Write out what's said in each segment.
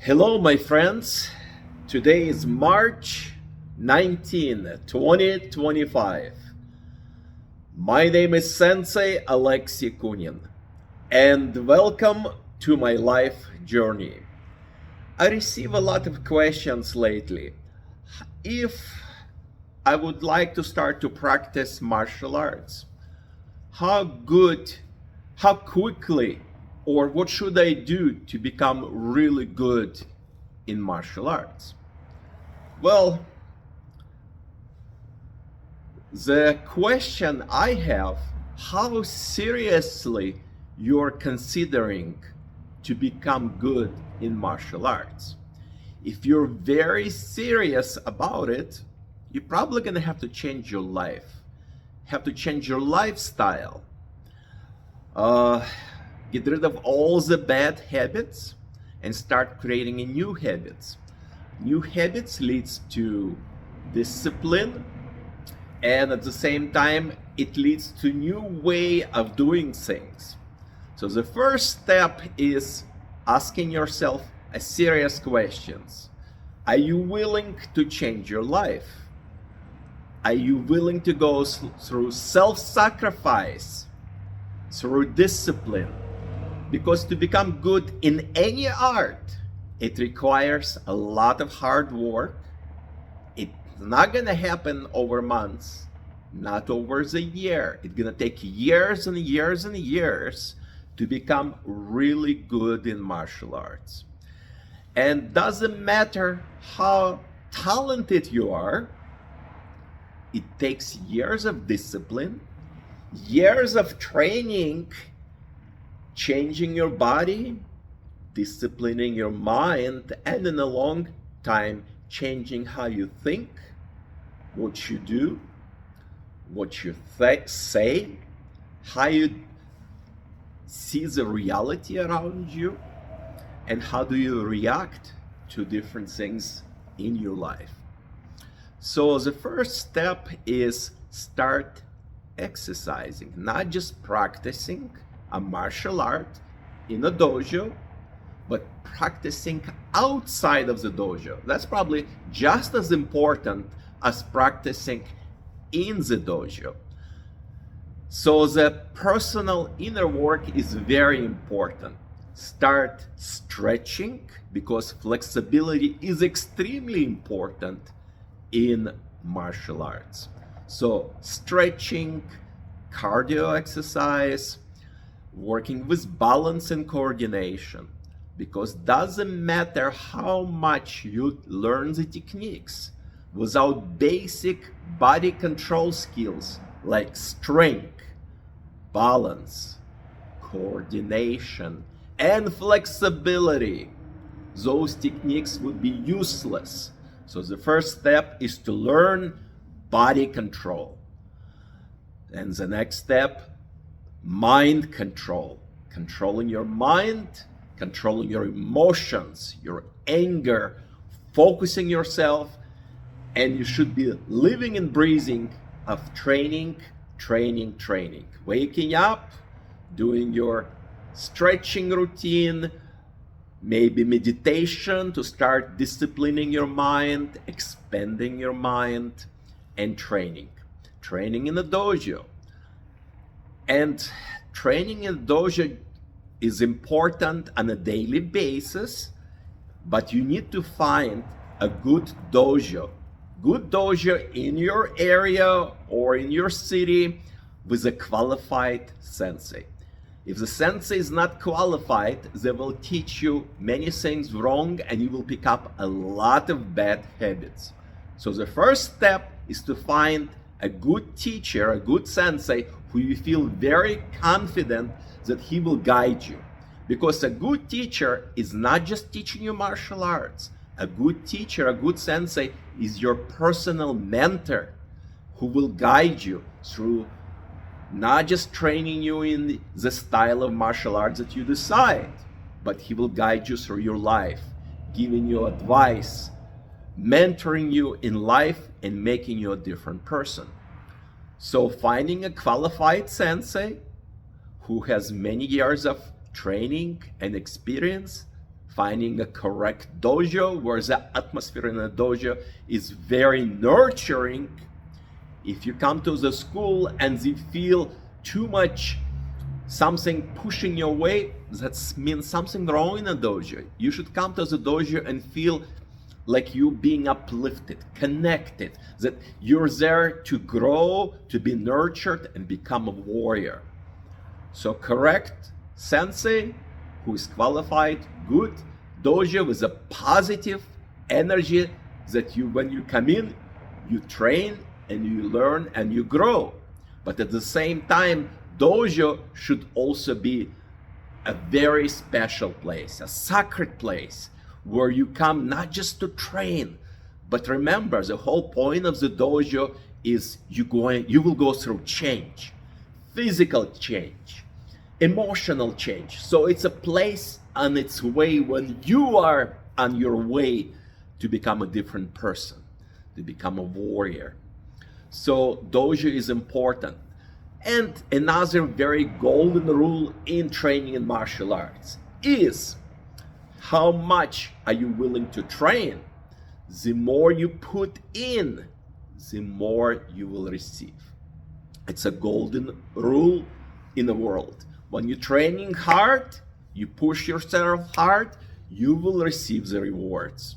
Hello, my friends. Today is March 19, 2025. My name is Sensei Alexey Kunin, and welcome to my life journey. I receive a lot of questions lately. If I would like to start to practice martial arts, how quickly, or what should I do to become really good in martial arts? Well, the question I have, how seriously you're considering to become good in martial arts? If you're very serious about it, you're probably gonna have to change your life, have to change your lifestyle. Get rid of all the bad habits and start creating new habits. New habits leads to discipline, and at the same time it leads to new way of doing things. So the first step is asking yourself a serious questions. Are you willing to change your life? Are you willing to go through self-sacrifice, through discipline? Because to become good in any art, it requires a lot of hard work. It's not gonna happen over months, not over the year. It's gonna take years and years and years to become really good in martial arts. And doesn't matter how talented you are, it takes years of discipline, years of training, changing your body, disciplining your mind, and in a long time, changing how you think, what you do, what you say, how you see the reality around you, and how do you react to different things in your life. So the first step is start exercising, not just practicing a martial art in a dojo, but practicing outside of the dojo. That's probably just as important as practicing in the dojo. So the personal inner work is very important. Start stretching, because flexibility is extremely important in martial arts. So stretching, cardio exercise, working with balance and coordination, because doesn't matter how much you learn the techniques, without basic body control skills like strength, balance, coordination, and flexibility, those techniques would be useless. So the first step is to learn body control. And the next step, mind control, controlling your mind, controlling your emotions, your anger, focusing yourself, and you should be living and breathing of training, waking up, doing your stretching routine, maybe meditation to start disciplining your mind, expanding your mind, and training in the dojo. And training in dojo is important on a daily basis, but you need to find a good dojo in your area or in your city with a qualified sensei. If the sensei is not qualified, they will teach you many things wrong and you will pick up a lot of bad habits. So the first step is to find a good teacher, a good sensei, who you feel very confident that he will guide you. Because a good teacher is not just teaching you martial arts. A good teacher, a good sensei, is your personal mentor who will guide you through not just training you in the style of martial arts that you decide, but he will guide you through your life, giving you advice, mentoring you in life, and making you a different person. So finding a qualified sensei who has many years of training and experience, finding a correct dojo where the atmosphere in the dojo is very nurturing. If you come to the school and you feel too much something pushing your way, that means something wrong in the dojo. You should come to the dojo and feel like you being uplifted, connected, that you're there to grow, to be nurtured, and become a warrior. So correct sensei, who is qualified, good dojo with a positive energy that you, when you come in, you train and you learn and you grow. But at the same time, dojo should also be a very special place, a sacred place, where you come not just to train, but remember, the whole point of the dojo is you will go through change, physical change, emotional change. So it's a place on its way when you are on your way to become a different person, to become a warrior. So dojo is important. And another very golden rule in training in martial arts is how much are you willing to train? The more you put in, the more you will receive. It's a golden rule in the world. When you're training hard, you push yourself hard, you will receive the rewards.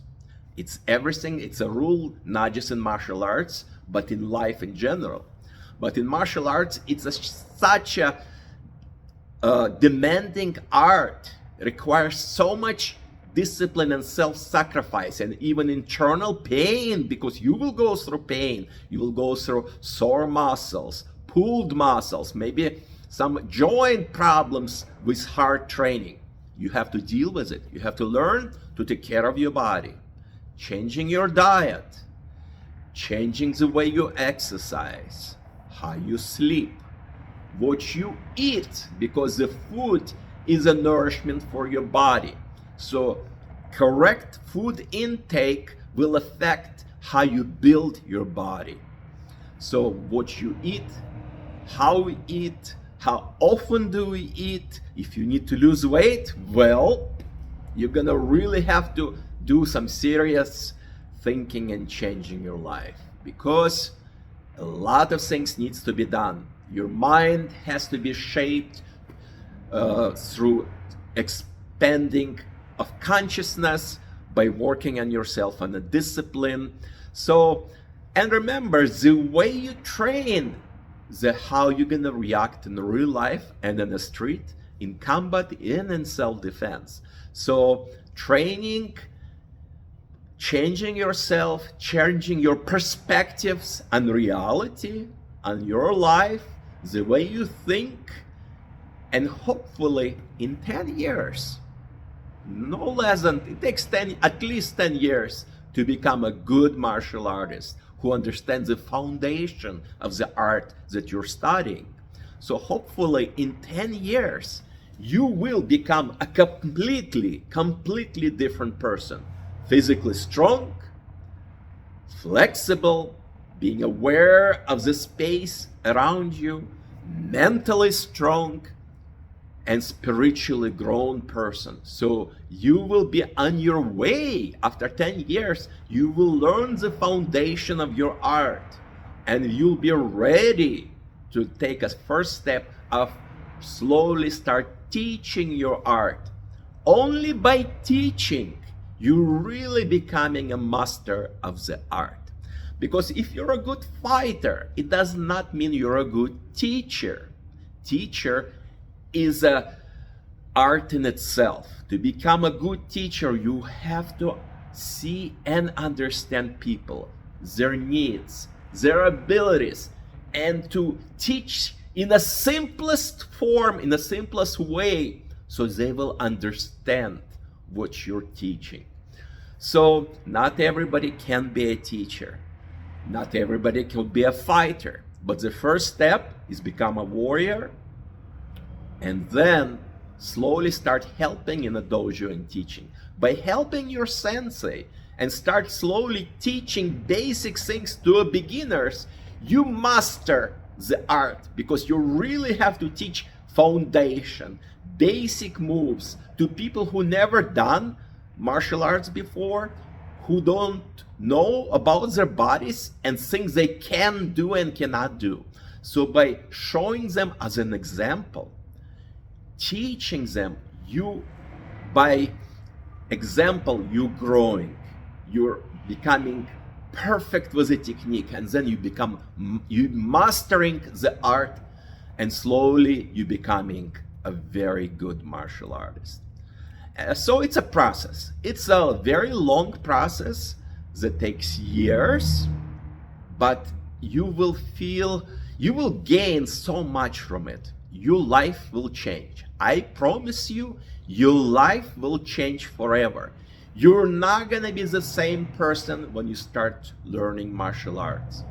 It's everything. It's a rule not just in martial arts, but in life in general. But in martial arts, it's such a demanding art. It requires so much discipline and self-sacrifice and even internal pain, because you will go through pain. You will go through sore muscles, pulled muscles, maybe some joint problems with hard training. You have to deal with it. You have to learn to take care of your body, changing your diet, changing the way you exercise, how you sleep, what you eat, because the food is a nourishment for your body. So correct food intake will affect how you build your body. So what you eat, how we eat, how often do we eat. If you need to lose weight, well, you're gonna really have to do some serious thinking and changing your life, because a lot of things needs to be done. Your mind has to be shaped through expanding of consciousness, by working on yourself on a discipline. So, and remember, the way you train, the how you're gonna react in real life and in the street, in combat, and in self-defense. So training, changing yourself, changing your perspectives on reality, on your life, the way you think, and hopefully in 10 years, no less than, it takes at least 10 years to become a good martial artist who understands the foundation of the art that you're studying. So hopefully in 10 years, you will become a completely different person. Physically strong, flexible, being aware of the space around you, mentally strong, and spiritually grown person. So you will be on your way. After 10 years, you will learn the foundation of your art, and you'll be ready to take a first step of slowly start teaching your art. Only by teaching, you're really becoming a master of the art. Because if you're a good fighter, it does not mean you're a good teacher. Teacher is an art in itself. To become a good teacher, you have to see and understand people, their needs, their abilities, and to teach in the simplest form, in the simplest way, so they will understand what you're teaching. So not everybody can be a teacher. Not everybody can be a fighter. But the first step is become a warrior, and then slowly start helping in a dojo and teaching. By helping your sensei and start slowly teaching basic things to beginners, you master the art, because you really have to teach foundation, basic moves to people who never done martial arts before, who don't know about their bodies and things they can do and cannot do. So by showing them as an example, teaching them, by example, you're growing, you're becoming perfect with the technique, and then you mastering the art, and slowly you becoming a very good martial artist. So it's a process. It's a very long process that takes years, but you will gain so much from it. Your life will change. I promise you, your life will change forever. You're not gonna be the same person when you start learning martial arts.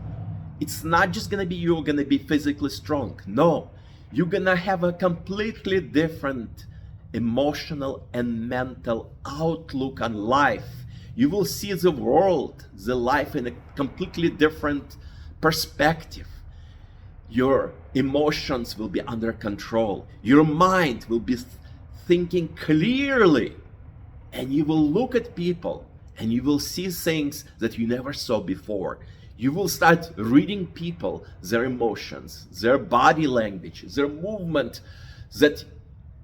It's not just gonna be you're gonna be physically strong. No, you're gonna have a completely different emotional and mental outlook on life. You will see the world, the life in a completely different perspective. Your emotions will be under control. Your mind will be thinking clearly. And you will look at people and you will see things that you never saw before. You will start reading people, their emotions, their body language, their movement, that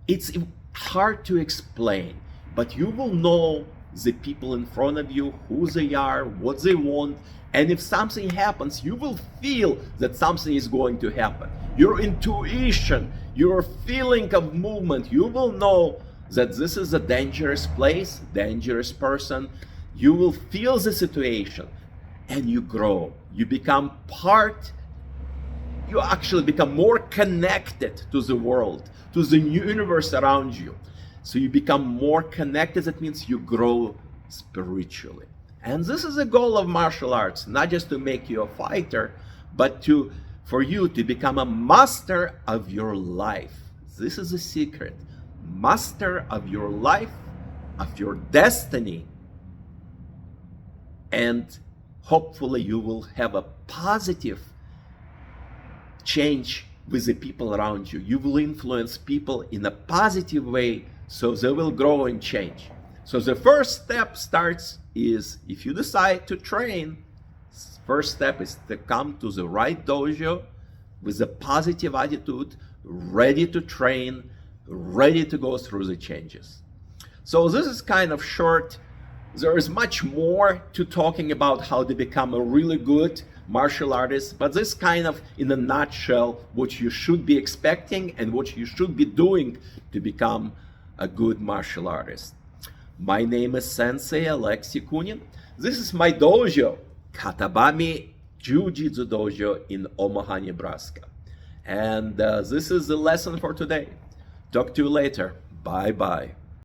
it's hard to explain, but you will know the people in front of you, who they are, what they want, and if something happens, you will feel that something is going to happen. Your intuition, your feeling of movement, you will know that this is a dangerous place, dangerous person. You will feel the situation and you grow. You become you actually become more connected to the world, to the universe around you. So you become more connected. That means you grow spiritually. And this is the goal of martial arts, not just to make you a fighter, but for you to become a master of your life. This is the secret. Master of your life, of your destiny, and hopefully you will have a positive change with the people around you. You will influence people in a positive way, so they will grow and change. So the first step is if you decide to train, first step is to come to the right dojo with a positive attitude, ready to train, ready to go through the changes. So this is kind of short. There is much more to talking about how to become a really good martial artist, but this kind of in a nutshell what you should be expecting and what you should be doing to become a good martial artist. My name is Sensei Alexey Kunin. This is my dojo, Katabami Ju-Jitsu Dojo in Omaha, Nebraska. And this is the lesson for today. Talk to you later. Bye-bye.